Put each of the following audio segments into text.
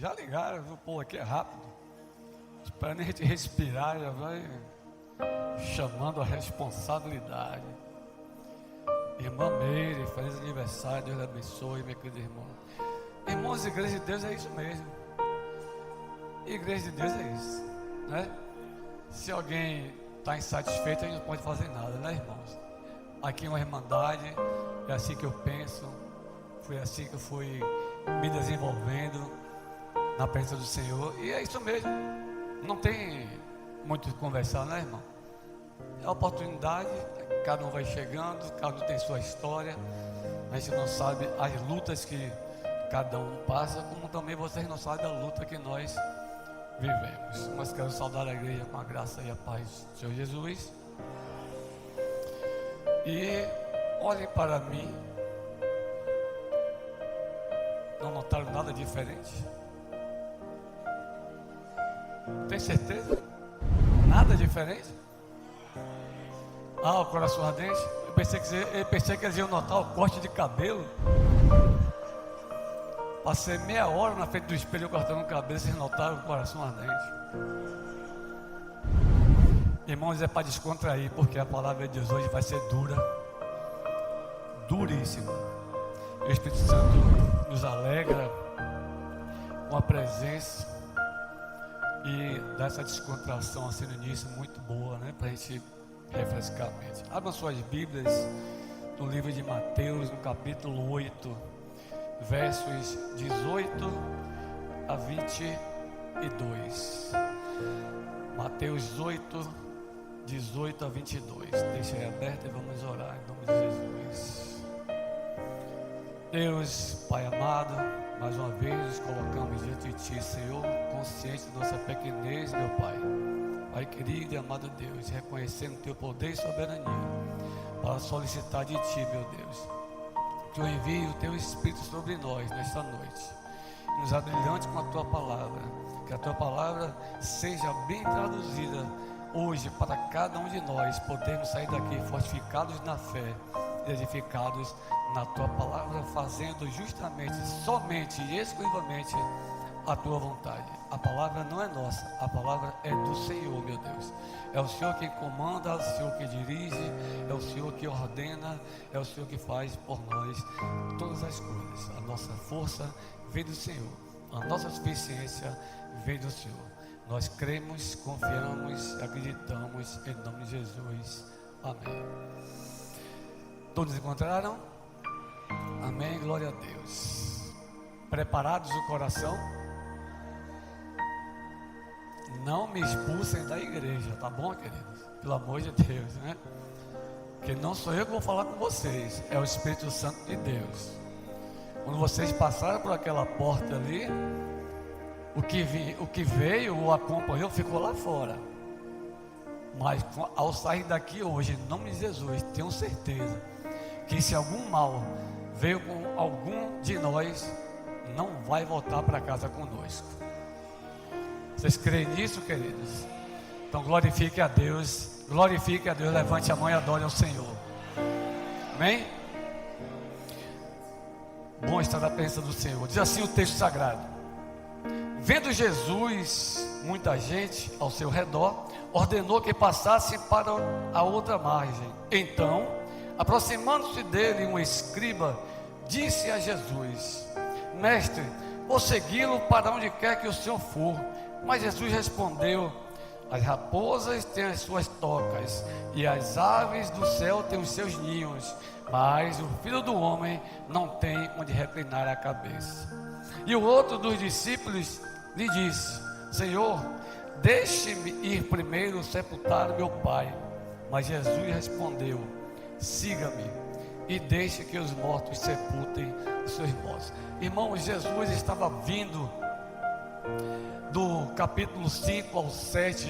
Já ligaram, o povo aqui é rápido. Esperando a gente respirar, já vai chamando a responsabilidade. Irmã Meire, feliz aniversário, Deus lhe abençoe, minha querida irmã. Irmãos, igreja de Deus é isso mesmo. Igreja de Deus é isso, né? Se alguém está insatisfeito, a gente não pode fazer nada, né, irmãos? Aqui é uma irmandade, é assim que eu penso, foi assim que eu fui me desenvolvendo na presença do Senhor, e é isso mesmo. Não tem muito o que conversar, né, irmão? É a oportunidade, cada um vai chegando, cada um tem sua história. A gente não sabe as lutas que cada um passa, como também vocês não sabem a luta que nós vivemos. Mas quero saudar a igreja com a graça e a paz do Senhor Jesus. E olhem para mim. Não notaram nada diferente? Tem certeza? Nada diferente? Ah, o coração ardente. Eu pensei que eles iam notar o corte de cabelo. Passei meia hora na frente do espelho cortando o cabelo, vocês notaram o coração ardente. Irmãos, é para descontrair, porque a palavra de Deus hoje vai ser dura, duríssima. O Espírito Santo nos alegra com a presença e dá essa descontração assim no início, muito boa, né? Para a gente refrescar a mente. Abram suas Bíblias no livro de Mateus, no capítulo 8, versos 18 a 22. Mateus 8, 18 a 22. Deixa aí aberto e vamos orar em nome de Jesus. Deus, Pai amado, mais uma vez nos colocamos diante de Ti, Senhor, consciente da nossa pequenez, meu Pai. Pai querido e amado Deus, reconhecendo o Teu poder e soberania, para solicitar de Ti, meu Deus, que eu envie o Teu Espírito sobre nós nesta noite, e nos abrilhante com a Tua palavra, que a Tua palavra seja bem traduzida hoje para cada um de nós, podermos sair daqui fortificados na fé, edificados na Tua palavra, fazendo justamente, somente e exclusivamente a Tua vontade. A palavra não é nossa, a palavra é do Senhor, meu Deus. É o Senhor quem comanda, é o Senhor que dirige, é o Senhor que ordena, é o Senhor que faz por nós todas as coisas. A nossa força vem do Senhor, a nossa suficiência vem do Senhor. Nós cremos, confiamos, acreditamos em nome de Jesus. Amém. Todos encontraram? Amém, glória a Deus. Preparados o coração? Não me expulsem da igreja, tá bom, queridos? Pelo amor de Deus, né? Porque não sou eu que vou falar com vocês, é o Espírito Santo de Deus. Quando vocês passaram por aquela porta ali, o que veio ou acompanhou ficou lá fora. Mas ao sair daqui hoje, em nome de Jesus, tenho certeza que se algum mal veio com algum de nós, não vai voltar para casa conosco. Vocês creem nisso, queridos? Então glorifique a Deus, levante a mão e adore ao Senhor. Amém? Bom estar na presença do Senhor. Diz assim o texto sagrado: vendo Jesus muita gente ao seu redor, ordenou que passasse para a outra margem. Então, aproximando-se dele um escriba, disse a Jesus: Mestre, vou segui-lo para onde quer que o Senhor for. Mas Jesus respondeu: as raposas têm as suas tocas, e as aves do céu têm os seus ninhos, mas o Filho do Homem não tem onde reclinar a cabeça. E o outro dos discípulos lhe disse: Senhor, deixe-me ir primeiro sepultar meu pai. Mas Jesus respondeu: siga-me e deixe que os mortos sepultem os seus mortos. Irmãos, Jesus estava vindo do capítulo 5 ao 7,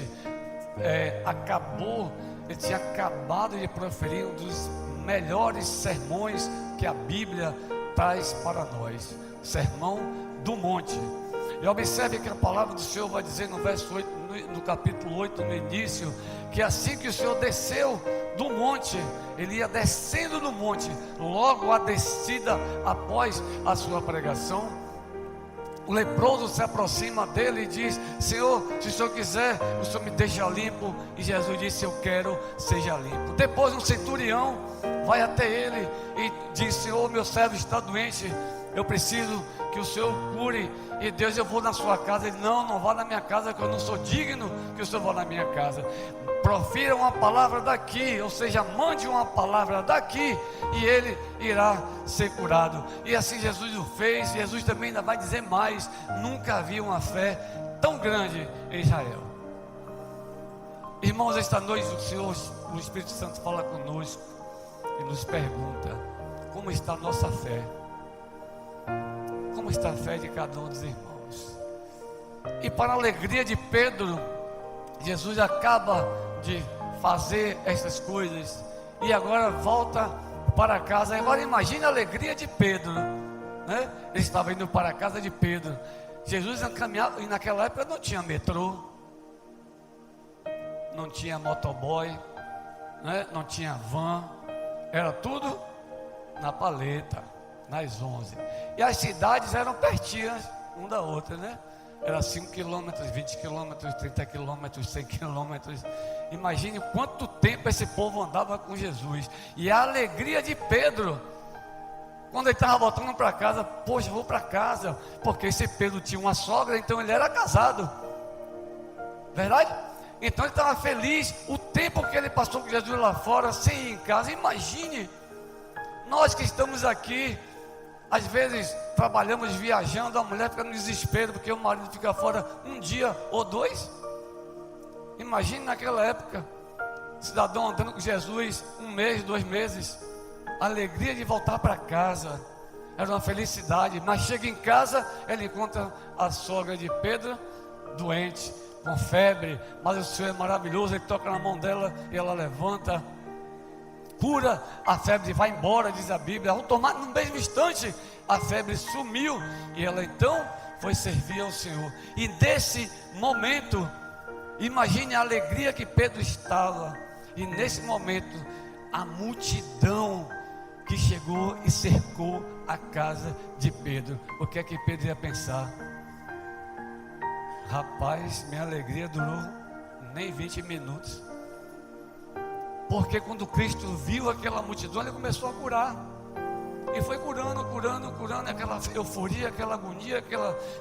ele tinha acabado de proferir um dos melhores sermões que a Bíblia traz para nós, o Sermão do Monte. E observe que a palavra do Senhor vai dizer no verso 8, no capítulo 8, no início, que assim que o Senhor desceu do monte, ele ia descendo do monte, logo a descida após a sua pregação, O leproso se aproxima dele e diz: Senhor, se o Senhor quiser, o Senhor me deixa limpo. E Jesus disse: eu quero, seja limpo. Depois um centurião vai até ele e diz: Senhor, meu servo está doente, eu preciso que o Senhor cure. E Deus: eu vou na sua casa. Ele: não vá na minha casa, que eu não sou digno que o Senhor vá na minha casa. Profira uma palavra daqui, ou seja, mande uma palavra daqui, e ele irá ser curado. E assim Jesus o fez. Jesus também ainda vai dizer mais: nunca havia uma fé tão grande em Israel. Irmãos, esta noite o Senhor, o Espírito Santo fala conosco e nos pergunta: como está a nossa fé? Como está a fé de cada um dos irmãos? E para a alegria de Pedro, Jesus acaba de fazer essas coisas e agora volta para casa. Agora imagine a alegria de Pedro, né? Ele estava indo para a casa de Pedro. Jesus caminhava, e naquela época não tinha metrô, não tinha motoboy, né? Não tinha van, era tudo na paleta, nas 11. E as cidades eram pertinhas uma da outra, né? Era 5 quilômetros, 20 quilômetros, 30 quilômetros, 100 quilômetros. Imagine quanto tempo esse povo andava com Jesus. E a alegria de Pedro, quando ele estava voltando para casa: poxa, vou para casa. Porque esse Pedro tinha uma sogra, então ele era casado, verdade? Então ele estava feliz. O tempo que ele passou com Jesus lá fora, sem ir em casa. Imagine, nós que estamos aqui, às vezes trabalhamos viajando, a mulher fica no desespero porque o marido fica fora um dia ou dois. Imagine naquela época, cidadão andando com Jesus 1 mês, 2 meses, a alegria de voltar para casa, era uma felicidade. Mas chega em casa, ele encontra a sogra de Pedro doente, com febre. Mas o Senhor é maravilhoso, ele toca na mão dela e ela levanta, cura a febre, vai embora, diz a Bíblia. Ao tomar no mesmo instante, a febre sumiu e ela então foi servir ao Senhor. E desse momento, imagine a alegria que Pedro estava. E nesse momento, a multidão que chegou e cercou a casa de Pedro. O que é que Pedro ia pensar? Rapaz, minha alegria durou nem 20 minutos. Porque quando Cristo viu aquela multidão, ele começou a curar. E foi curando, aquela euforia, aquela agonia,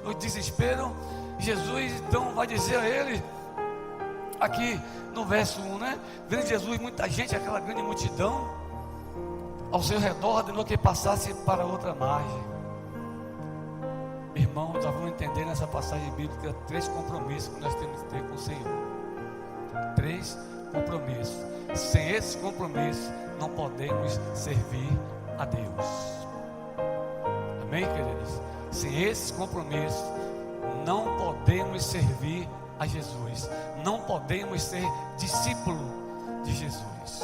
o desespero. Jesus então vai dizer a ele, aqui no verso 1, né? Vendo Jesus, muita gente, aquela grande multidão ao seu redor, ordenou que passasse para outra margem. Irmãos, nós vamos entender nessa passagem bíblica 3 compromissos que nós temos que ter com o Senhor. 3 compromissos. Sem esses compromissos, não podemos servir a Deus. Amém, queridos? Sem esses compromissos, não podemos servir a Jesus. Não podemos ser discípulo de Jesus.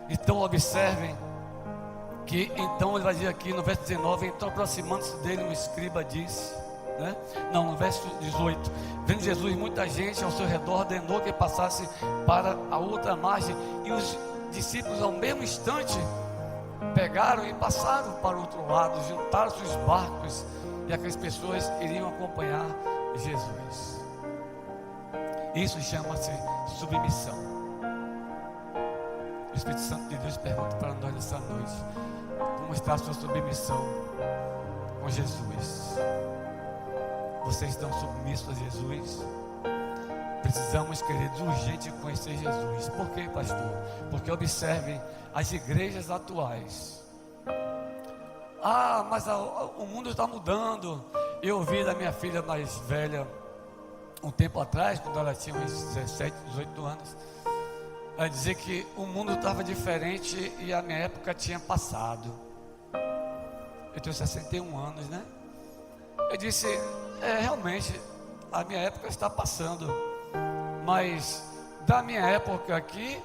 Então observem que então ele vai dizer aqui no verso 19: então aproximando-se dele, um escriba disse, né? Não, no verso 18: vendo Jesus muita gente ao seu redor, ordenou que passasse para a outra margem. E os discípulos ao mesmo instante pegaram e passaram para o outro lado, juntaram seus barcos, e aquelas pessoas iriam acompanhar Jesus. Isso chama-se submissão. O Espírito Santo de Deus pergunta para nós nessa noite: como está a sua submissão com Jesus? Vocês estão submissos a Jesus? Precisamos, queridos, urgente conhecer Jesus. Por quê, pastor? Porque observem as igrejas atuais. Mas o mundo está mudando. Eu ouvi da minha filha mais velha um tempo atrás, quando ela tinha uns 17, 18 anos, ela dizer que o mundo estava diferente e a minha época tinha passado. Eu tenho 61 anos, né? Eu disse: realmente a minha época está passando, mas da minha época aqui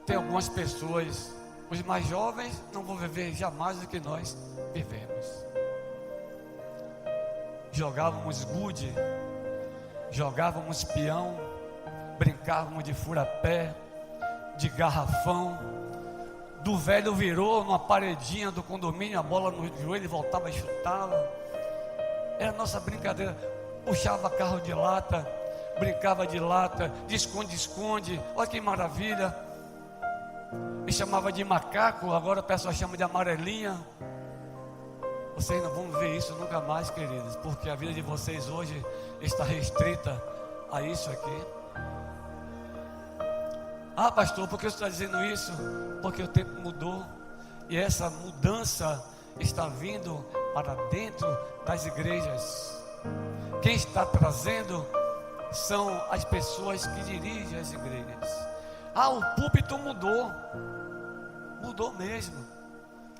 tem algumas pessoas, os mais jovens não vão viver jamais o que nós vivemos. Jogávamos gude, jogávamos peão, brincávamos de fura-pé, de garrafão. Do velho virou numa paredinha do condomínio, a bola no joelho, ele voltava e chutava. Era a nossa brincadeira. Puxava carro de lata, brincava de lata, de esconde-esconde. Olha que maravilha. Me chamava de macaco, agora o pessoal chama de amarelinha. Vocês não vão ver isso nunca mais, queridos, porque a vida de vocês hoje está restrita a isso aqui. Ah, pastor, por que você está dizendo isso? Porque o tempo mudou e essa mudança está vindo para dentro das igrejas. Quem está trazendo são as pessoas que dirigem as igrejas. Ah, o púlpito mudou. Mudou mesmo.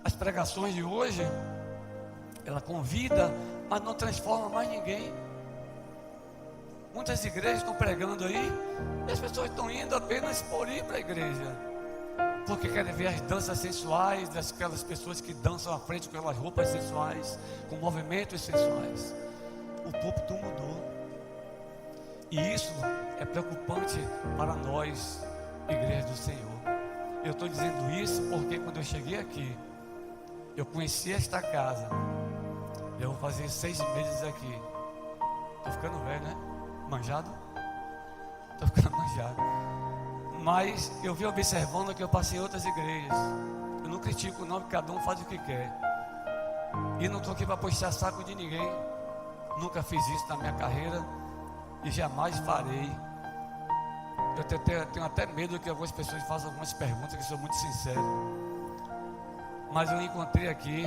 As pregações de hoje, ela convida, mas não transforma mais ninguém. Muitas igrejas estão pregando aí, e as pessoas estão indo apenas por ir para a igreja, porque querem ver as danças sensuais daquelas pessoas que dançam à frente com aquelas roupas sensuais, com movimentos sensuais. O púlpito mudou, e isso é preocupante para nós, igreja do Senhor. Eu estou dizendo isso porque quando eu cheguei aqui, eu conheci esta casa. Eu vou fazer 6 meses aqui. Estou ficando velho, né? Manjado? Estou ficando manjado. Mas eu vim observando que eu passei em outras igrejas. Eu não critico não, porque cada um faz o que quer. E não estou aqui para puxar saco de ninguém. Nunca fiz isso na minha carreira e jamais farei. Eu tenho até medo que algumas pessoas façam algumas perguntas, que sou muito sincero. Mas eu encontrei aqui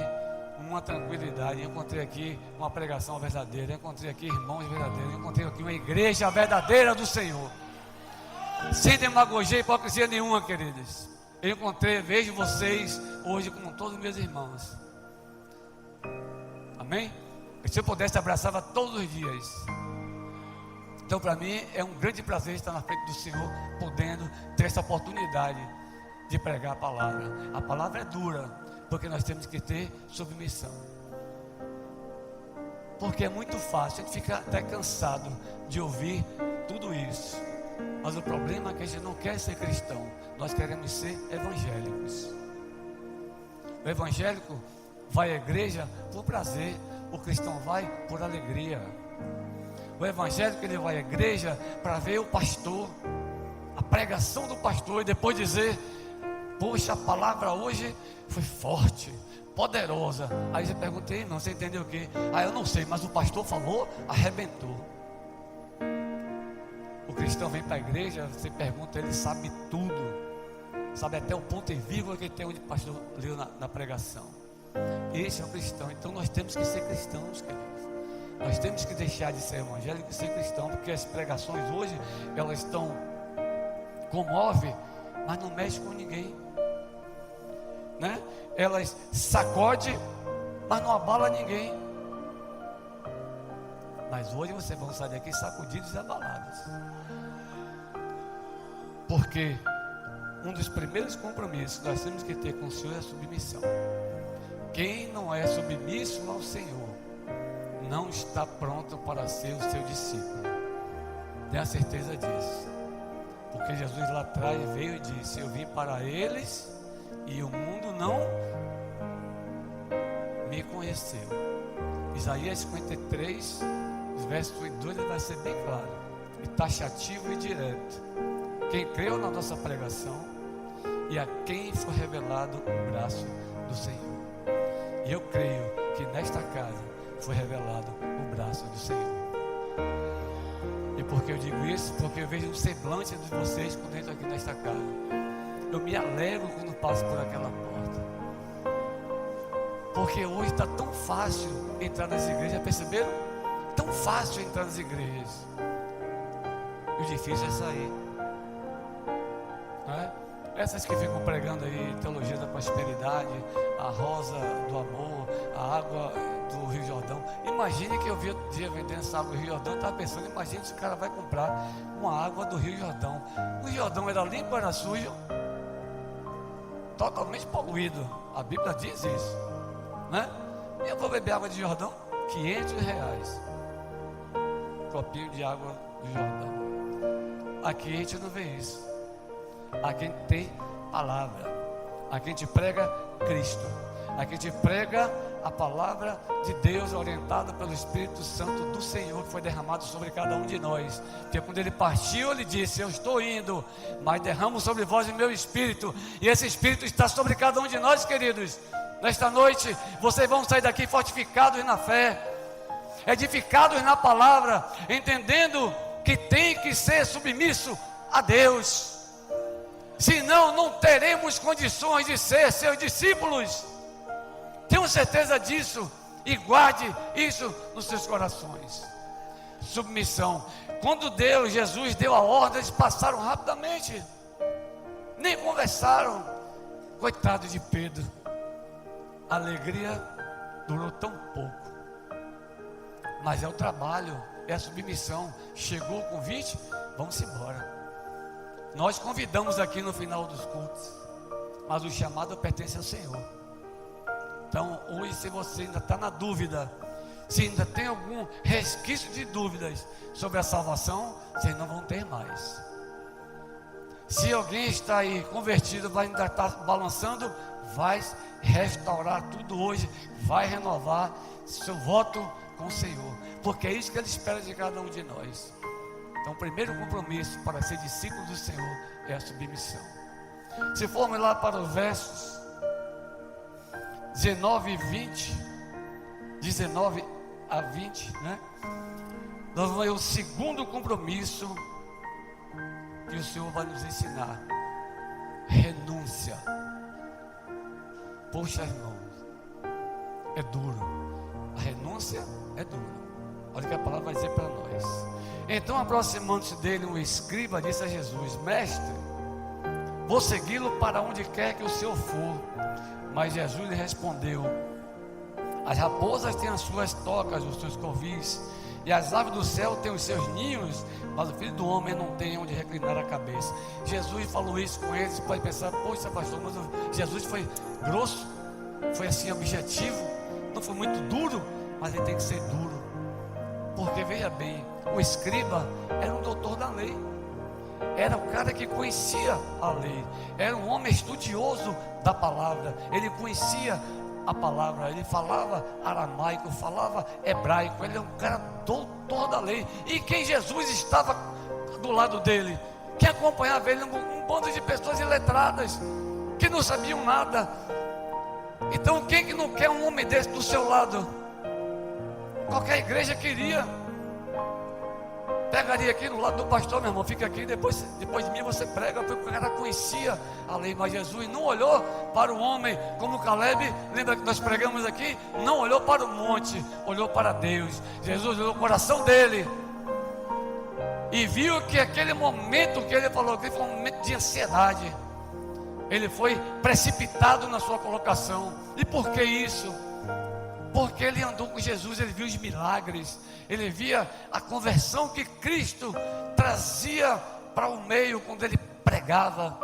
uma tranquilidade, eu encontrei aqui uma pregação verdadeira, eu encontrei aqui irmãos verdadeiros, eu encontrei aqui uma igreja verdadeira do Senhor, sem demagogia e hipocrisia nenhuma, queridos. Eu encontrei, vejo vocês hoje como todos os meus irmãos. Amém? E se eu pudesse, abraçava todos os dias. Então, para mim, é um grande prazer estar na frente do Senhor, podendo ter essa oportunidade de pregar a palavra. A palavra é dura, porque nós temos que ter submissão. Porque é muito fácil, a gente fica até cansado de ouvir tudo isso. Mas o problema é que a gente não quer ser cristão, nós queremos ser evangélicos. O evangélico vai à igreja por prazer, o cristão vai por alegria. O evangélico, ele vai à igreja para ver o pastor, a pregação do pastor, e depois dizer: poxa, a palavra hoje foi forte, poderosa. Aí você pergunta: não, você entendeu o quê? Ah, eu não sei, mas o pastor falou, arrebentou. O cristão vem para a igreja, você pergunta, ele sabe tudo, sabe até o ponto e vírgula que tem onde o pastor leu na pregação. Esse é o cristão. Então nós temos que ser cristãos, queridos. Nós temos que deixar de ser evangélico e ser cristão, porque as pregações hoje, elas estão comovem, mas não mexem com ninguém, né? Elas sacodem, mas não abala ninguém. Mas hoje vocês vão sair daqui sacudidos e abalados, porque um dos primeiros compromissos que nós temos que ter com o Senhor é a submissão. Quem não é submisso ao Senhor não está pronto para ser o seu discípulo. Tenha certeza disso, porque Jesus lá atrás veio e disse: eu vim para eles e o mundo não me conheceu. Isaías 53, verso 2, vai ser bem claro e taxativo e direto. Quem creu na nossa pregação e a quem foi revelado o braço do Senhor. E eu creio que nesta casa foi revelado o braço do Senhor. E por que eu digo isso? Porque eu vejo um semblante de vocês quando entro aqui nesta casa. Eu me alegro quando passo por aquela porta, porque hoje está tão fácil entrar nas igrejas. Perceberam? Tão fácil entrar nas igrejas, e o difícil é sair, não é? Essas que ficam pregando aí teologia da prosperidade, a rosa do amor, a água do Rio Jordão. Imagine que eu vi outro dia vendendo essa água do Rio Jordão. Eu estava pensando: imagine se o cara vai comprar uma água do Rio Jordão. O Rio Jordão era limpo ou era sujo? Totalmente poluído. A Bíblia diz isso, né? E eu vou beber água de Jordão, R$500. Copinho de água do Jordão. Aqui a gente não vê isso. Aqui a gente tem palavra. Aqui a gente prega Cristo. Aqui a gente prega a palavra de Deus orientada pelo Espírito Santo do Senhor, que foi derramado sobre cada um de nós. Porque quando ele partiu, ele disse: eu estou indo, mas derramo sobre vós o meu Espírito, e esse Espírito está sobre cada um de nós, queridos. Nesta noite, vocês vão sair daqui fortificados na fé, edificados na palavra, entendendo que tem que ser submisso a Deus, senão não teremos condições de ser seus discípulos. Tenho certeza disso, e guarde isso nos seus corações. Submissão. Quando Jesus deu a ordem, eles passaram rapidamente, nem conversaram. Coitado de Pedro, a alegria durou tão pouco, mas é o trabalho, é a submissão. Chegou o convite, vamos embora. Nós convidamos aqui no final dos cultos, mas o chamado pertence ao Senhor. Então hoje, se você ainda está na dúvida, se ainda tem algum resquício de dúvidas sobre a salvação, vocês não vão ter mais. Se alguém está aí convertido, vai ainda estar balançando, vai restaurar tudo hoje, vai renovar seu voto com o Senhor, porque é isso que Ele espera de cada um de nós. Então o primeiro compromisso para ser discípulo do Senhor é a submissão. Se formos lá para os versos 19 e 20, 19 a 20, né? Nós vamos ver o segundo compromisso que o Senhor vai nos ensinar: renúncia. Poxa, irmãos, é duro. A renúncia é dura. Olha o que a palavra vai dizer para nós. Então, aproximando-se dele, um escriba disse a Jesus: mestre, vou segui-lo para onde quer que o Senhor for. Mas Jesus lhe respondeu: as raposas têm as suas tocas, os seus covis, e as aves do céu têm os seus ninhos, mas o Filho do Homem não tem onde reclinar a cabeça. Jesus falou isso com eles. Você pode pensar: poxa, pastor, mas Jesus foi grosso, foi assim objetivo, não foi muito duro. Mas ele tem que ser duro, porque veja bem, o escriba era um doutor da lei, era o cara que conhecia a lei, era um homem estudioso da palavra, ele conhecia a palavra, ele falava aramaico, falava hebraico, ele é um cara doutor da lei. E quem Jesus estava do lado dele, quem acompanhava ele, um bando de pessoas iletradas, que não sabiam nada. Então quem que não quer um homem desse do seu lado? Qualquer igreja queria. Pegaria aqui no lado do pastor: meu irmão, fica aqui, depois de mim você prega. Porque o cara conhecia a lei. Mas Jesus não olhou para o homem como Caleb, lembra que nós pregamos aqui? Não olhou para o monte, olhou para Deus. Jesus olhou o coração dele e viu que aquele momento que ele falou, que foi um momento de ansiedade, ele foi precipitado na sua colocação. E por que isso? Porque ele andou com Jesus, ele viu os milagres, ele via a conversão que Cristo trazia para o meio quando ele pregava.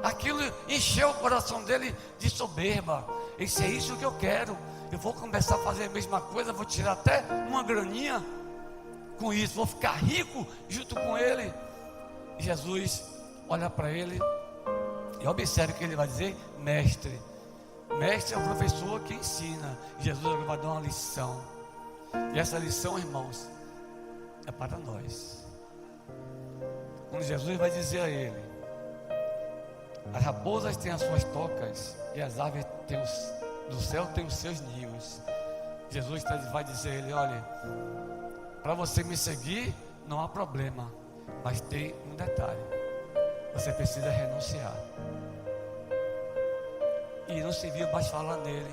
Aquilo encheu o coração dele de soberba. Ele disse: é isso que eu quero, eu vou começar a fazer a mesma coisa, vou tirar até uma graninha com isso, vou ficar rico junto com ele. E Jesus olha para ele e observa o que ele vai dizer: mestre. Mestre é o professor que ensina. Jesus vai dar uma lição. E essa lição, irmãos, é para nós. Quando Jesus vai dizer a ele: as raposas têm as suas tocas, e as aves do céu têm os seus ninhos. Jesus vai dizer a ele: olha, para você me seguir não há problema, mas tem um detalhe: você precisa renunciar. E não se viu mais falar nele.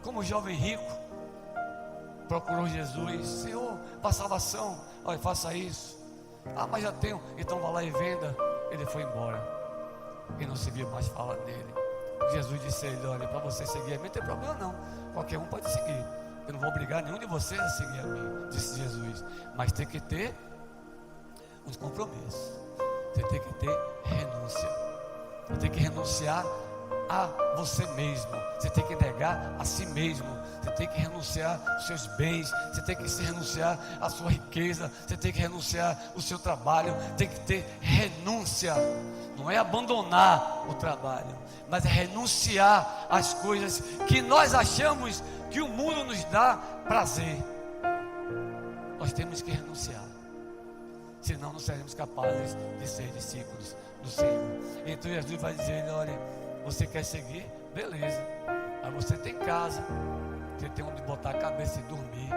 Como o jovem rico procurou Jesus: Senhor, para salvação, olha, faça isso. Ah, mas já tenho, então vá lá e venda. Ele foi embora e não se viu mais falar nele. Jesus disse a ele: olha, para você seguir a mim não tem problema não, qualquer um pode seguir, eu não vou obrigar nenhum de vocês a seguir a mim, disse Jesus. Mas tem que ter uns compromissos, você tem que ter renúncia, você tem que renunciar a você mesmo, você tem que negar a si mesmo, você tem que renunciar aos seus bens, você tem que renunciar à sua riqueza, você tem que renunciar ao seu trabalho, tem que ter renúncia. Não é abandonar o trabalho, mas é renunciar às coisas que nós achamos que o mundo nos dá prazer. Nós temos que renunciar, senão não seremos capazes de ser discípulos do Senhor. Então Jesus vai dizer: olha, você quer seguir? Beleza, mas você tem casa, você tem onde botar a cabeça e dormir.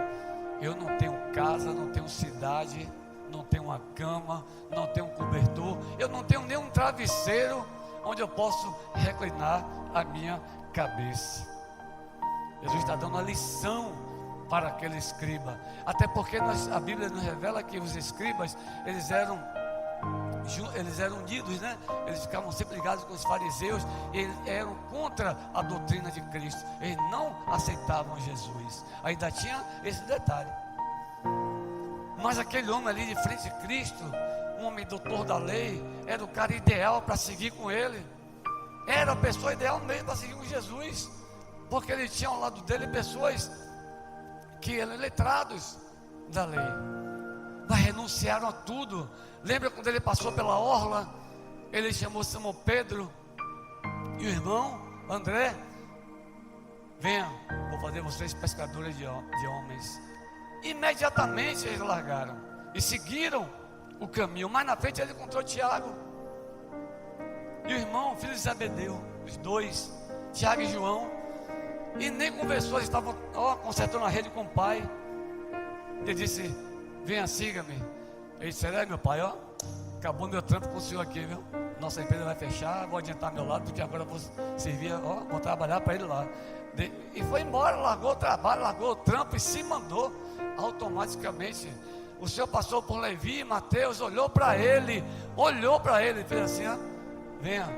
Eu não tenho casa, não tenho cidade, não tenho uma cama, não tenho um cobertor, eu não tenho nenhum travesseiro onde eu posso reclinar a minha cabeça. Jesus está dando a lição para aquele escriba, até porque a Bíblia nos revela que os escribas, eles eram unidos, né? Eles ficavam sempre ligados com os fariseus, eles eram contra a doutrina de Cristo, eles não aceitavam Jesus. Ainda tinha esse detalhe. Mas aquele homem ali de frente de Cristo, um homem doutor da lei, era o cara ideal para seguir com ele, era a pessoa ideal mesmo para seguir com Jesus, porque ele tinha ao lado dele pessoas que eram letrados da lei, mas renunciaram a tudo. Lembra quando ele passou pela orla, ele chamou Simão Pedro e o irmão André: venha, vou fazer vocês pescadores de homens. Imediatamente eles largaram e seguiram o caminho. Mais na frente ele encontrou Tiago e o irmão, filho de Zebedeu, os dois, Tiago e João, e nem conversou, eles estavam consertando a rede com o pai. Ele disse: venha, siga-me. Ele disse: meu pai, acabou meu trampo com o senhor aqui, viu? Nossa empresa vai fechar, vou adiantar meu lado, porque agora vou servir, vou trabalhar para ele lá. E foi embora, largou o trabalho, largou o trampo e se mandou. Automaticamente o Senhor passou por Levi e Mateus, olhou para ele, fez assim: venha.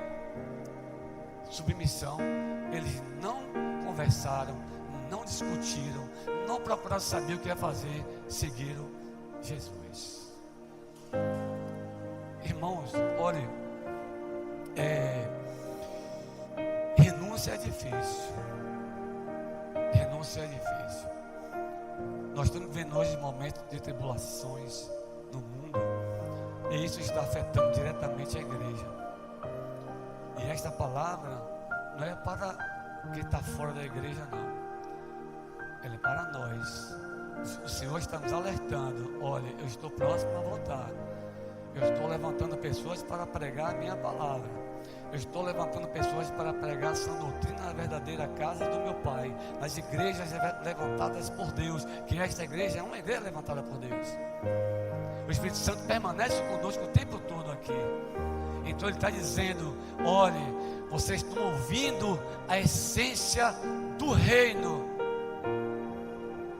Submissão. Eles não conversaram, não discutiram, não procuraram saber o que ia fazer, seguiram Jesus. Irmãos, olhe, renúncia é difícil. Renúncia é difícil. Nós estamos vivendo hoje momentos de tribulações no mundo, e isso está afetando diretamente a igreja. E esta palavra não é para quem está fora da igreja, não. Ela é para nós. O Senhor está nos alertando: olha, eu estou próximo a voltar. Eu estou levantando pessoas para pregar a minha palavra. Eu estou levantando pessoas para pregar essa doutrina na verdadeira casa do meu Pai, nas igrejas levantadas por Deus, que esta igreja é uma igreja levantada por Deus. O Espírito Santo permanece conosco o tempo todo aqui. Então ele está dizendo: olhe, vocês estão ouvindo a essência do reino.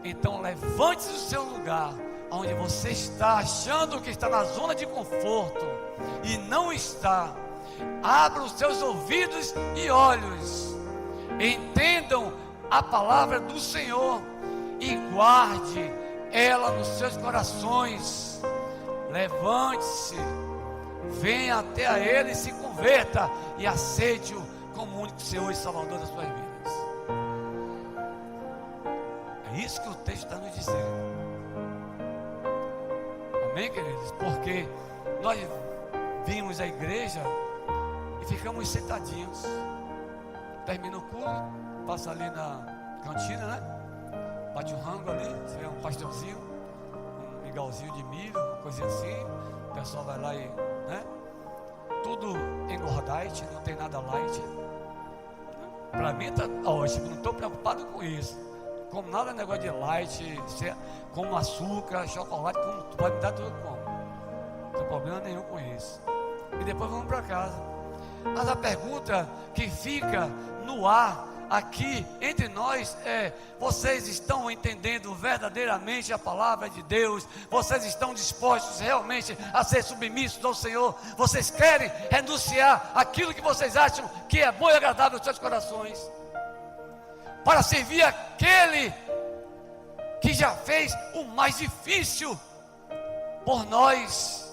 Então levante-se do seu lugar, onde você está achando que está na zona de conforto, e não está. Abra os seus ouvidos e olhos, entendam a palavra do Senhor e guarde ela nos seus corações. Levante-se, venha até a Ele e se converta, e aceite-o como único Senhor e Salvador das suas vidas. É isso que o texto está nos dizendo. Amém, queridos? Porque nós vimos a igreja e ficamos sentadinhos. Termina o culto, passa ali na cantina, né? Bate um rango ali, se vê um pastelzinho, um migalzinho de milho, uma coisinha assim. O pessoal vai lá e, né? Tudo engordite, não tem nada light. Para mim está ótimo, não estou preocupado com isso. Como nada negócio de light, como açúcar, chocolate, como tu pode me dar tudo como. Não tem problema nenhum com isso. E depois vamos para casa. Mas a pergunta que fica no ar aqui entre nós é: vocês estão entendendo verdadeiramente a palavra de Deus? Vocês estão dispostos realmente a ser submissos ao Senhor? Vocês querem renunciar aquilo que vocês acham que é bom e agradável aos seus corações, para servir aquele que já fez o mais difícil por nós?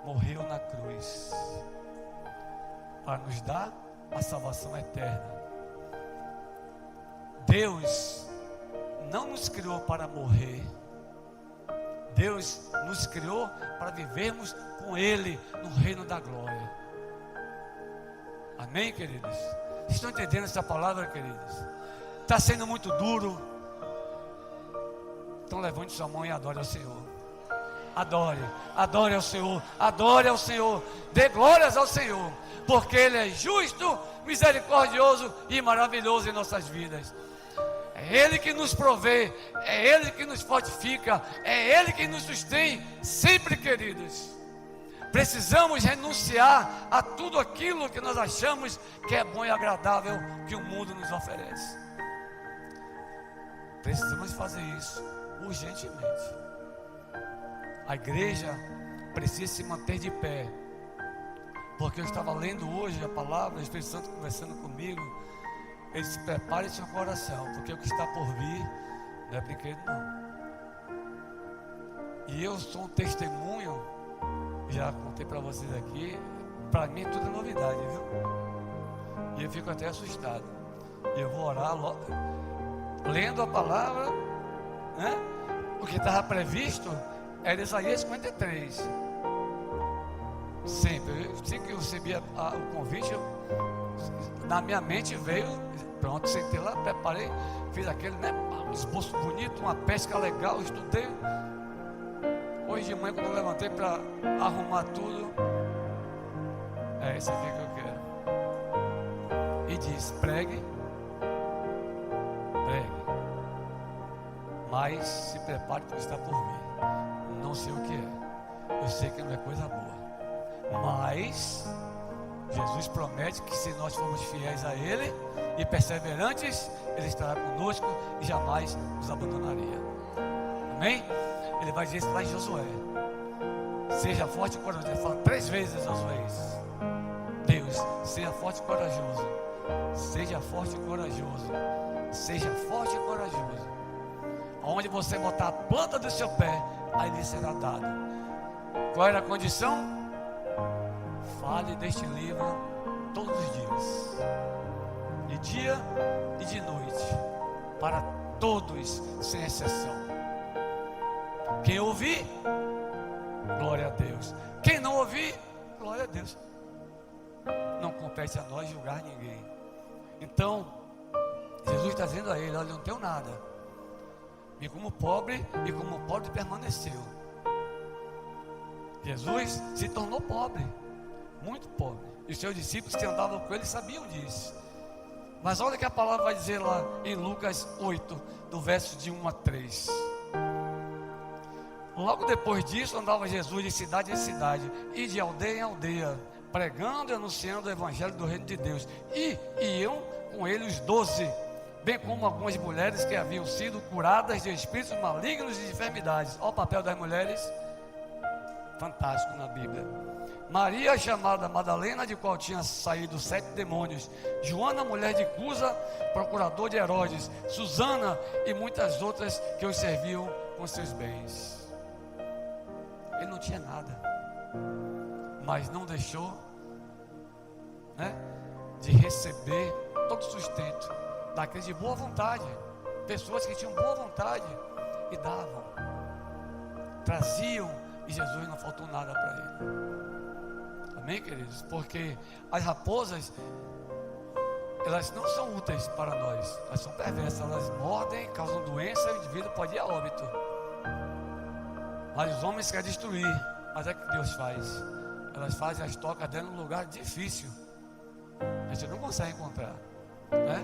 Morreu na cruz para nos dar a salvação eterna. Deus não nos criou para morrer. Deus nos criou para vivermos com Ele no reino da glória. Amém, queridos? Vocês estão entendendo essa palavra, queridos? Está sendo muito duro. Então levante sua mão e adore ao Senhor. Adore, adore ao Senhor, adore ao Senhor. Dê glórias ao Senhor, porque Ele é justo, misericordioso e maravilhoso em nossas vidas. É Ele que nos provê, é Ele que nos fortifica, é Ele que nos sustém sempre, queridos. Precisamos renunciar a tudo aquilo que nós achamos que é bom e agradável que o mundo nos oferece. Precisamos fazer isso urgentemente. A igreja precisa se manter de pé, porque eu estava lendo hoje a palavra, o Espírito Santo conversando comigo. Ele disse: prepare seu coração, porque o que está por vir não é brinquedo não. E eu sou um testemunho, já contei para vocês aqui, para mim tudo é novidade, viu? E eu fico até assustado. E eu vou orar lendo a palavra, né? O que estava previsto era Isaías 53. Sempre, assim que eu recebi o convite, na minha mente veio, pronto, sentei lá, preparei, fiz aquele, né, um esboço bonito, uma pesca legal, estudei. Hoje de manhã, quando eu levantei para arrumar tudo, é esse aqui que eu quero. E diz: pregue, mas se prepare para o que está por vir. Não sei o que é, eu sei que não é coisa boa, mas Jesus promete que se nós formos fiéis a Ele e perseverantes, Ele estará conosco e jamais nos abandonaria. Amém? Ele vai dizer isso lá em Josué: seja forte e corajoso. Ele fala 3 vezes a Josué isso. Deus, seja forte e corajoso. Seja forte e corajoso. Seja forte e corajoso. Aonde você botar a planta do seu pé, aí lhe será dado. Qual era a condição? Fale deste livro todos os dias, de dia e de noite, para todos sem exceção. Quem ouvir, glória a Deus. Quem não ouvir, glória a Deus. Não compete a nós julgar ninguém. Então Jesus está dizendo a ele: olha, eu não tenho nada, e como pobre permaneceu. Jesus se tornou pobre, muito pobre, e os seus discípulos que andavam com ele sabiam disso. Mas olha o que a palavra vai dizer lá em Lucas 8, do verso de 1 a 3. Logo depois disso andava Jesus de cidade em cidade e de aldeia em aldeia, pregando e anunciando o evangelho do reino de Deus. E iam com ele os 12, bem como algumas mulheres que haviam sido curadas de espíritos malignos e de enfermidades. Olha o papel das mulheres, fantástico na Bíblia. Maria, chamada Madalena, de qual tinha saído 7 demônios. Joana, mulher de Cusa, procurador de Herodes. Susana e muitas outras que os serviam com seus bens. Ele não tinha nada, mas não deixou, né, de receber todo o sustento daqueles de boa vontade. Pessoas que tinham boa vontade e davam, traziam, e Jesus não faltou nada para ele. Amém, queridos? Porque as raposas, elas não são úteis para nós, elas são perversas, elas mordem, causam doença e o indivíduo pode ir a óbito. Mas os homens querem destruir. Mas é o que Deus faz. Elas fazem as tocas dentro de um lugar difícil, a gente não consegue encontrar, né?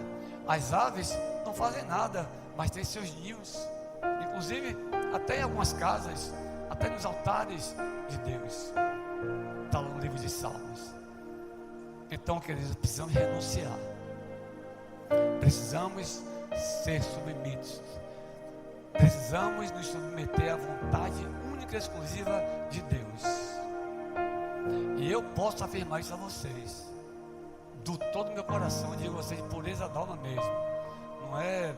As aves não fazem nada, mas têm seus ninhos. Inclusive até em algumas casas, até nos altares de Deus. Está lá no livro de Salmos. Então, queridos, precisamos renunciar. Precisamos ser submissos. Precisamos nos submeter à vontade única e exclusiva de Deus. E eu posso afirmar isso a vocês, do todo o meu coração. Eu digo a vocês, pureza d'alma mesmo. Não é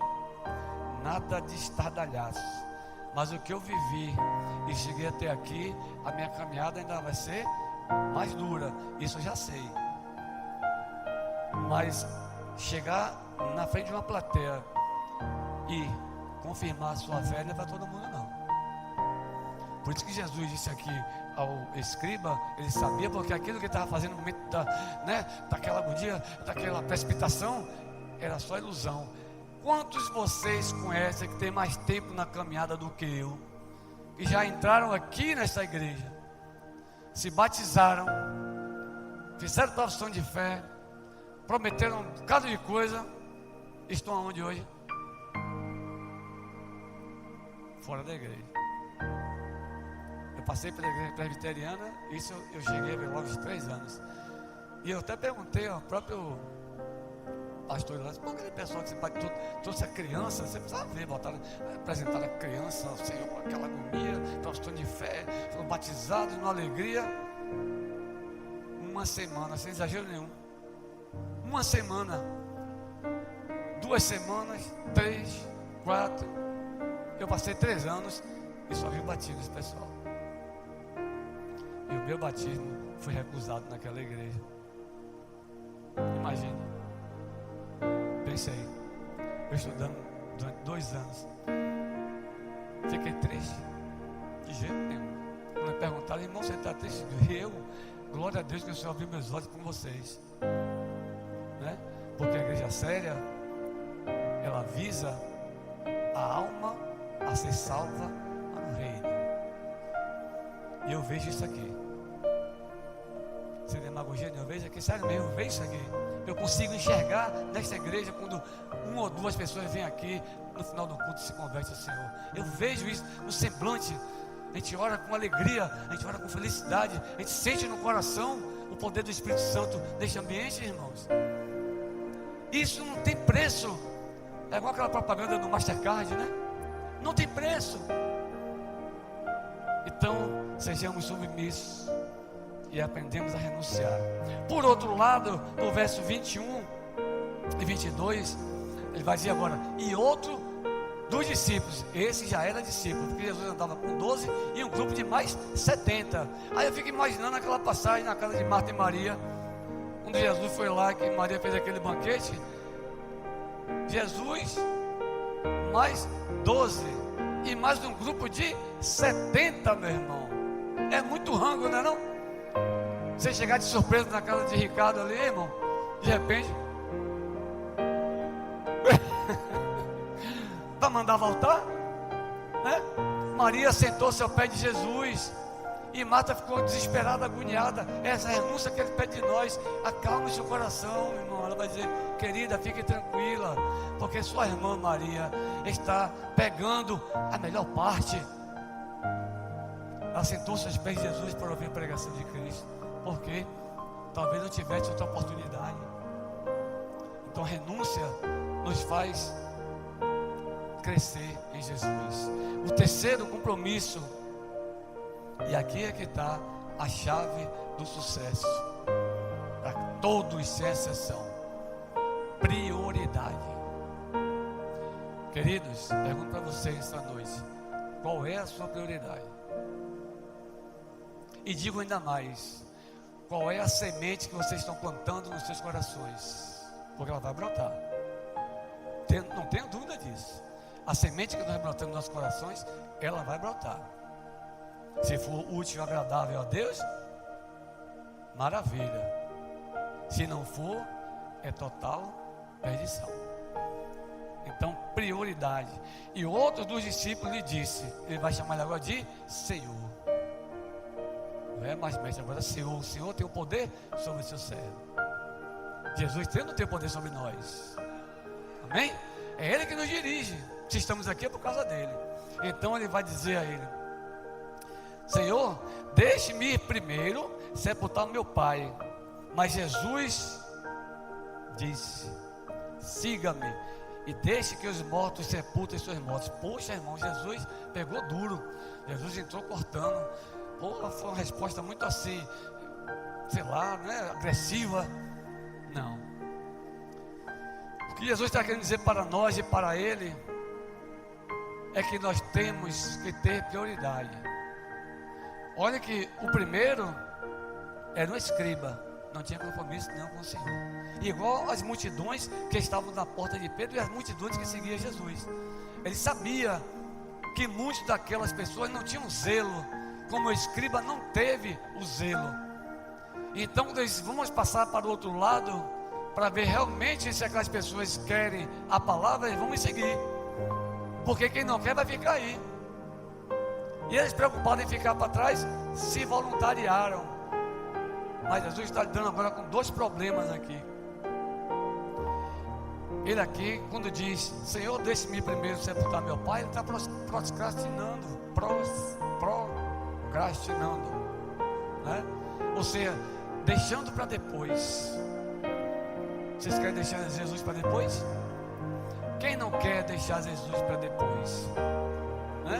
nada de estardalhaço, mas o que eu vivi e cheguei até aqui, a minha caminhada ainda vai ser mais dura. Isso eu já sei. Mas chegar na frente de uma plateia e confirmar a sua fé não é para todo mundo, não. Por isso que Jesus disse aqui ao escriba, ele sabia, porque aquilo que ele estava fazendo no momento daquela agonia, daquela precipitação, era só ilusão. Quantos vocês conhecem que tem mais tempo na caminhada do que eu, que já entraram aqui nessa igreja, se batizaram, fizeram profissão de fé, prometeram um bocado de coisa, estão aonde hoje? Fora da igreja. Eu passei pela igreja presbiteriana, isso eu cheguei logo aos 3 anos. E eu até perguntei ao próprio pastor lá, por aquele pessoal que você trouxe a criança, você precisava ver, apresentar a criança ao Senhor com aquela agonia, profissão de fé, foram batizados numa alegria. Uma semana, sem exagero nenhum. Uma semana, 2 semanas, 3, 4. Eu passei 3 anos e só vi o batismo desse pessoal. E o meu batismo foi recusado naquela igreja. Imagine. Pensei. Eu estudando durante 2 anos. Fiquei triste. De jeito nenhum. Quando me perguntaram, irmão, você está triste? Eu, glória a Deus que o Senhor abriu meus olhos com vocês. Né? Porque a igreja séria, ela visa a alma a ser salva no reino. E eu vejo isso aqui. Sem demagogia, eu vejo aqui, sério mesmo, eu vejo isso aqui. Eu consigo enxergar nesta igreja quando 1 ou 2 pessoas vêm aqui no final do culto e se convertem ao Senhor. Eu vejo isso no semblante. A gente ora com alegria, a gente ora com felicidade, a gente sente no coração o poder do Espírito Santo neste ambiente, irmãos. Isso não tem preço. É igual aquela propaganda do Mastercard, né? Não tem preço. Então, sejamos submissos e aprendemos a renunciar. Por outro lado, no verso 21 e 22, ele vai dizer agora: e outro dos discípulos, esse já era discípulo, porque Jesus andava com 12 e um grupo de mais 70. Aí eu fico imaginando aquela passagem na casa de Marta e Maria, quando Jesus foi lá, que Maria fez aquele banquete. Jesus mais 12 e mais um grupo de 70, meu irmão. É muito rango, não é não? Você chegar de surpresa na casa de Ricardo ali, irmão, de repente para mandar voltar, né? Maria sentou-se ao pé de Jesus e Marta ficou desesperada, agoniada. Essa renúncia que ele pede de nós, acalme seu coração, irmão. Ela vai dizer: querida, fique tranquila, porque sua irmã Maria está pegando a melhor parte. Ela sentou-se aos pés de Jesus para ouvir a pregação de Cristo, porque talvez não tivesse outra oportunidade. Então a renúncia nos faz crescer em Jesus. O terceiro compromisso, e aqui é que está a chave do sucesso para todos sem exceção: prioridade. Queridos, pergunto para vocês esta noite: qual é a sua prioridade? E digo ainda mais: qual é a semente que vocês estão plantando nos seus corações? Porque ela vai brotar. Não tenho dúvida disso. A semente que nós plantamos nos nossos corações, ela vai brotar. Se for útil e agradável a Deus, maravilha. Se não for, é total perdição. Então, prioridade. E outro dos discípulos lhe disse, ele vai chamar ele agora de Senhor. Não é mais mestre, agora Senhor. O Senhor tem o poder sobre o seu servo. Jesus não tem o poder sobre nós. Amém? É Ele que nos dirige. Se estamos aqui é por causa dele. Então ele vai dizer a ele: Senhor, deixe-me ir primeiro sepultar o meu pai. Mas Jesus disse: siga-me e deixe que os mortos sepultem seus mortos. Poxa, irmão, Jesus pegou duro. Jesus entrou cortando. Pô, foi uma resposta muito assim, sei lá, né, agressiva. Não. O que Jesus está querendo dizer para nós e para ele é que nós temos que ter prioridade. Olha que o primeiro era um escriba, não tinha compromisso nenhum com o Senhor. Igual as multidões que estavam na porta de Pedro e as multidões que seguiam Jesus. Ele sabia que muitas daquelas pessoas não tinham zelo, como o escriba não teve o zelo. Então vamos passar para o outro lado, para ver realmente se aquelas pessoas querem a palavra, eles vão me seguir, porque quem não quer vai ficar aí. E eles, preocupados em ficar para trás, se voluntariaram. Mas Jesus está lidando agora com dois problemas aqui. Ele aqui, quando diz, Senhor, deixe-me primeiro sepultar meu pai, ele está procrastinando, né? Ou seja, deixando para depois. Vocês querem deixar Jesus para depois? Quem não quer deixar Jesus para depois, né?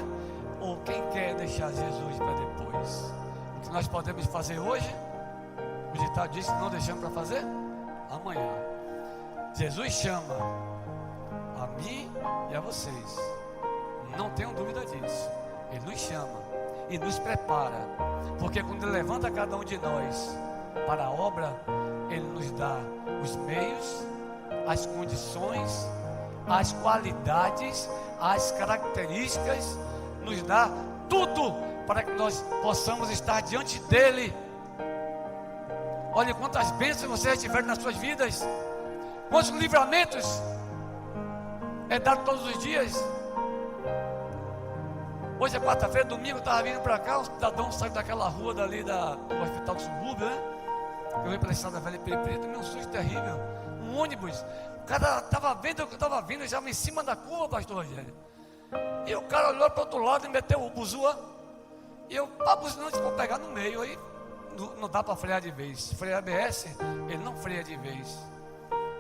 Ou quem quer deixar Jesus para depois? O que nós podemos fazer hoje, o ditado diz que não deixamos para fazer amanhã. Jesus chama a mim e a vocês, não tenham dúvida disso. Ele nos chama e nos prepara, porque quando Ele levanta cada um de nós para a obra, Ele nos dá os meios, as condições, as qualidades, as características, nos dá tudo para que nós possamos estar diante dEle. Olha quantas bênçãos vocês tiveram nas suas vidas, quantos livramentos é dado todos os dias. Hoje é quarta-feira, domingo eu estava vindo para cá, um cidadão saiu daquela rua dali do hospital do subúrbio, né? Eu vim pela estrada velha Peripreta, meu susto terrível. Um ônibus, o cara estava vendo o que eu estava vindo, já em cima da curva, pastor Rogério. E o cara olhou para o outro lado e meteu o buzua. E eu, buzinando, vou pegar no meio. Aí não dá para frear de vez. Freio ABS, ele não freia de vez.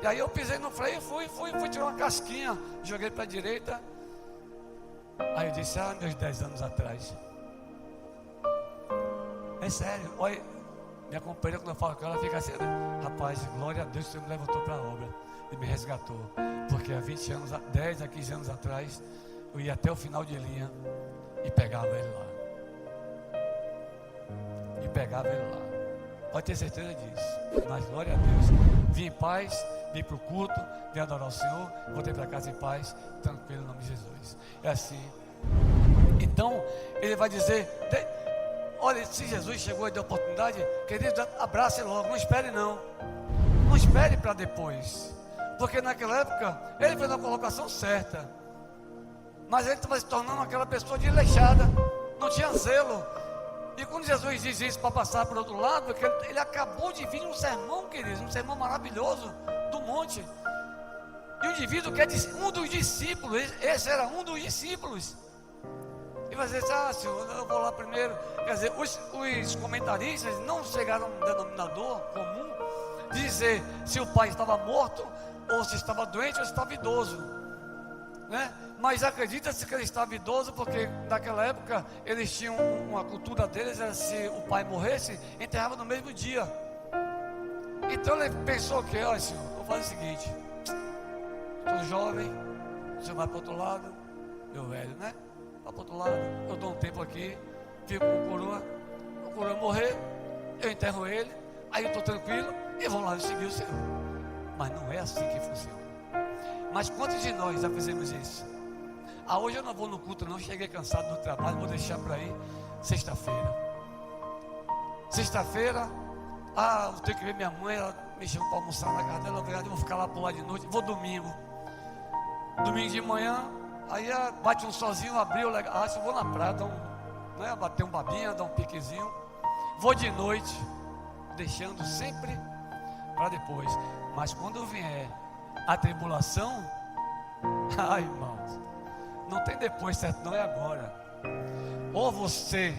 E aí eu pisei no freio, fui tirar uma casquinha, joguei para a direita. Aí eu disse, meus 10 anos atrás. É sério, olha, minha companheira, quando eu falo com ela, fica assim, rapaz, glória a Deus que você me levantou para a obra e me resgatou. Porque há 20 anos, 10 a 15 anos atrás, eu ia até o final de linha e pegava ele lá. Pode ter certeza disso. Mas glória a Deus, vim em paz, vim para o culto, vim adorar o Senhor, voltei para casa em paz, tranquilo em nome de Jesus. É assim. Então, ele vai dizer, olha, se Jesus chegou e deu oportunidade, querido, abrace logo, não espere não. Não espere para depois. Porque naquela época, ele fez a colocação certa. Mas ele estava se tornando aquela pessoa desleixada, não tinha zelo. E quando Jesus diz isso para passar para o outro lado, porque ele acabou de vir um sermão, queridos, um sermão maravilhoso do monte. E o indivíduo que é um dos discípulos, esse era um dos discípulos. E vai dizer, Senhor, eu vou lá primeiro. Quer dizer, os comentaristas não chegaram a um denominador comum de dizer se o pai estava morto, ou se estava doente, ou se estava idoso, né? Mas acredita-se que ele estava idoso, porque naquela época eles tinham uma cultura deles, era se o pai morresse, enterrava no mesmo dia. Então ele pensou que, olha, Senhor, vou fazer o seguinte, estou jovem, o Senhor vai para o outro lado, meu velho, né? Vai para o outro lado, eu dou um tempo aqui, fico com o coroa morrer, eu enterro ele, aí eu estou tranquilo e vou lá seguir o Senhor. Mas não é assim que funciona. Mas quantos de nós já fizemos isso? Hoje eu não vou no culto não, cheguei cansado do trabalho, vou deixar para ir sexta-feira. Sexta-feira, eu tenho que ver minha mãe, ela me chamou para almoçar na casa dela, eu vou ficar lá por lá de noite, vou domingo. Domingo de manhã, aí bate um sozinho, abriu, eu vou na praia, bater um babinha, dar um piquezinho. Vou de noite, deixando sempre para depois. Mas quando vier a tribulação, irmãos, não tem depois, certo? Não é agora. Ou você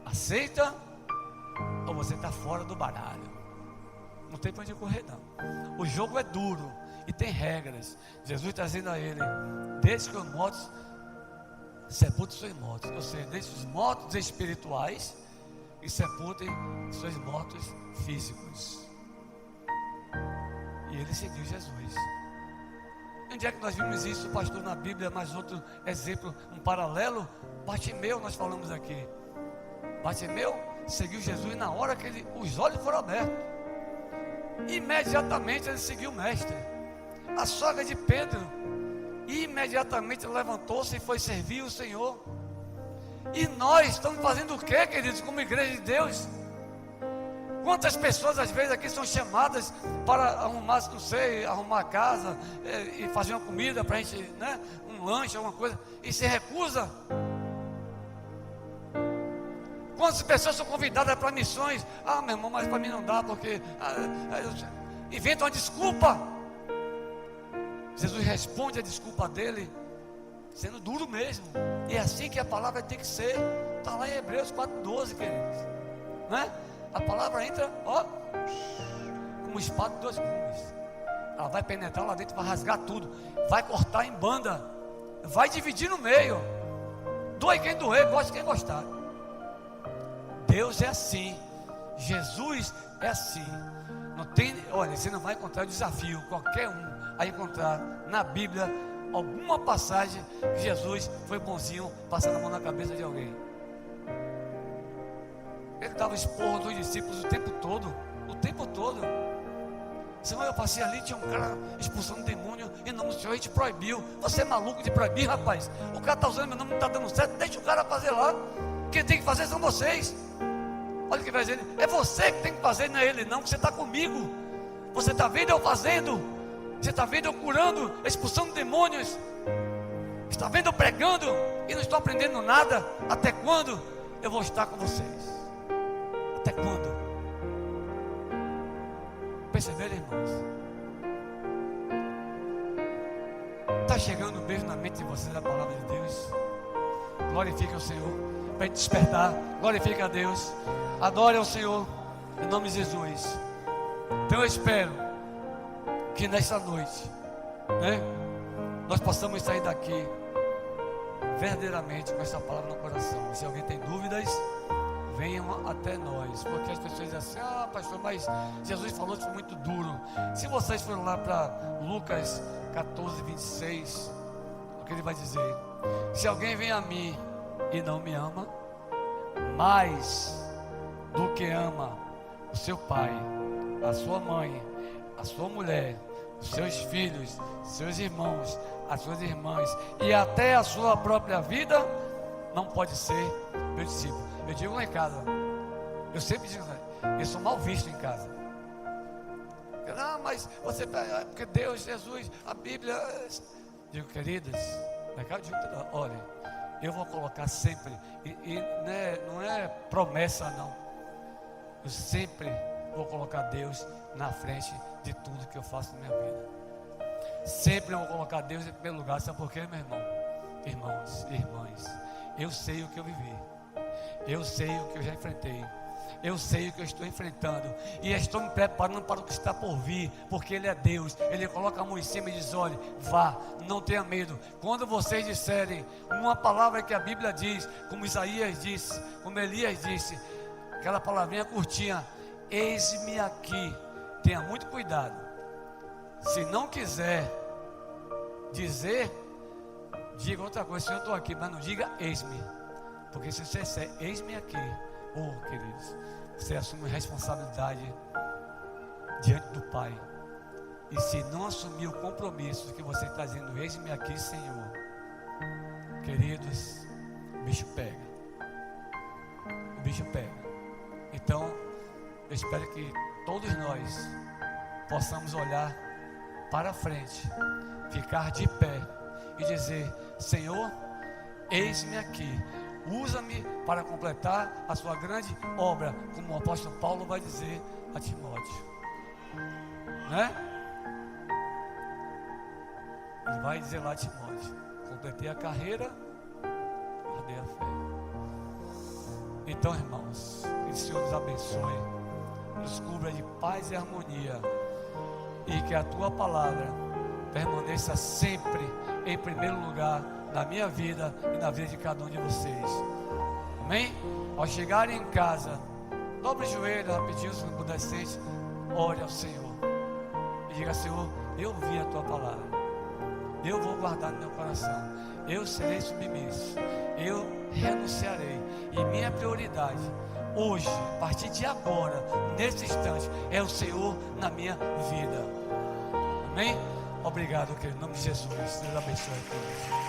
aceita, ou você está fora do baralho. Não tem para onde correr não. O jogo é duro e tem regras. Jesus está dizendo a ele, deixe que os mortos sepultem seus mortos. Ou seja, deixe os mortos espirituais e sepultem seus mortos físicos. E ele seguiu Jesus. Onde é que nós vimos isso, pastor, na Bíblia? Mais outro exemplo, um paralelo. Bartimeu, nós falamos aqui. Bartimeu seguiu Jesus na hora que os olhos foram abertos. Imediatamente ele seguiu o mestre. A sogra de Pedro imediatamente levantou-se e foi servir o Senhor. E nós estamos fazendo o que, queridos, como igreja de Deus? Quantas pessoas às vezes aqui são chamadas para arrumar, não sei, arrumar a casa e fazer uma comida para a gente, né? Um lanche, alguma coisa, e se recusa? Quantas pessoas são convidadas para missões? Ah, meu irmão, mas para mim não dá, porque inventa uma desculpa. Jesus responde a desculpa dele sendo duro mesmo. E é assim que a palavra tem que ser. Está lá em Hebreus 4:12, queridos, né? A palavra entra, ó, como espada de dois gumes. Ela vai penetrar lá dentro, vai rasgar tudo, vai cortar em banda, vai dividir no meio. Doe quem doer, goste quem gostar. Deus é assim, Jesus é assim. Não tem, olha, você não vai encontrar desafio qualquer um a encontrar na Bíblia alguma passagem que Jesus foi bonzinho passando a mão na cabeça de alguém. Ele dava esporro dos discípulos o tempo todo. O tempo todo. Senhor, eu passei ali, tinha um cara expulsando demônio em nome do Senhor, a gente proibiu. Você é maluco de proibir, rapaz? O cara está usando meu nome, não está dando certo. Deixa o cara fazer lá. Quem tem que fazer são vocês. Olha o que vai dizer. É você que tem que fazer, não é ele não, que você está comigo. Você está vendo eu fazendo. Você está vendo eu curando, expulsando demônios. Está vendo eu pregando e não estou aprendendo nada. Até quando eu vou estar com vocês? Até quando? Perceberam, irmãos? Está chegando um beijo na mente de vocês a palavra de Deus. Glorifique o Senhor. Para despertar, glorifique a Deus. Adore ao Senhor em nome de Jesus. Então eu espero que nesta noite, né, nós possamos sair daqui verdadeiramente com essa palavra no coração. Se alguém tem dúvidas, venham até nós, porque as pessoas dizem assim: ah, pastor, mas Jesus falou que foi muito duro. Se vocês forem lá para Lucas 14:26, o que ele vai dizer? Se alguém vem a mim e não me ama, mais do que ama o seu pai, a sua mãe, a sua mulher, os seus filhos, seus irmãos, as suas irmãs e até a sua própria vida, não pode ser meu discípulo. Eu digo lá em casa, eu sempre digo, eu sou mal visto em casa. Não, mas você, porque Deus, Jesus, a Bíblia. Digo, queridas, olha, eu vou colocar sempre, né, não é promessa não, eu sempre vou colocar Deus na frente de tudo que eu faço na minha vida. Sempre eu vou colocar Deus em primeiro lugar. Sabe por quê, meu irmão? Irmãos e irmãs, eu sei o que eu vivi, eu sei o que eu já enfrentei, eu sei o que eu estou enfrentando e estou me preparando para o que está por vir, porque Ele é Deus. Ele coloca a mão em cima e diz: olhe, vá, não tenha medo. Quando vocês disserem uma palavra que a Bíblia diz, como Isaías disse, como Elias disse, aquela palavrinha curtinha: eis-me aqui. Tenha muito cuidado. Se não quiser dizer, diga outra coisa: Senhor, eu estou aqui, mas não diga eis-me, porque se você disser eis-me aqui, oh, queridos, você assume responsabilidade diante do Pai. E se não assumir o compromisso de que você está dizendo eis-me aqui, Senhor, queridos, o bicho pega. O bicho pega. Então, eu espero que todos nós possamos olhar para frente, ficar de pé e dizer: Senhor, eis-me aqui. Usa-me para completar a sua grande obra, como o apóstolo Paulo vai dizer a Timóteo, né? Ele vai dizer lá a Timóteo: completei a carreira, guardei a fé. Então, irmãos, que o Senhor nos abençoe, nos cubra de paz e harmonia, e que a tua palavra permaneça sempre em primeiro lugar na minha vida e na vida de cada um de vocês. Amém? Ao chegarem em casa, dobre o joelho rapidinho, se não puder ore ao Senhor e diga: Senhor, eu ouvi a tua palavra, eu vou guardar no meu coração, eu serei submisso, eu renunciarei, e minha prioridade hoje, a partir de agora, nesse instante, é o Senhor na minha vida. Amém? Obrigado, querido, em nome de Jesus. Deus abençoe a todos.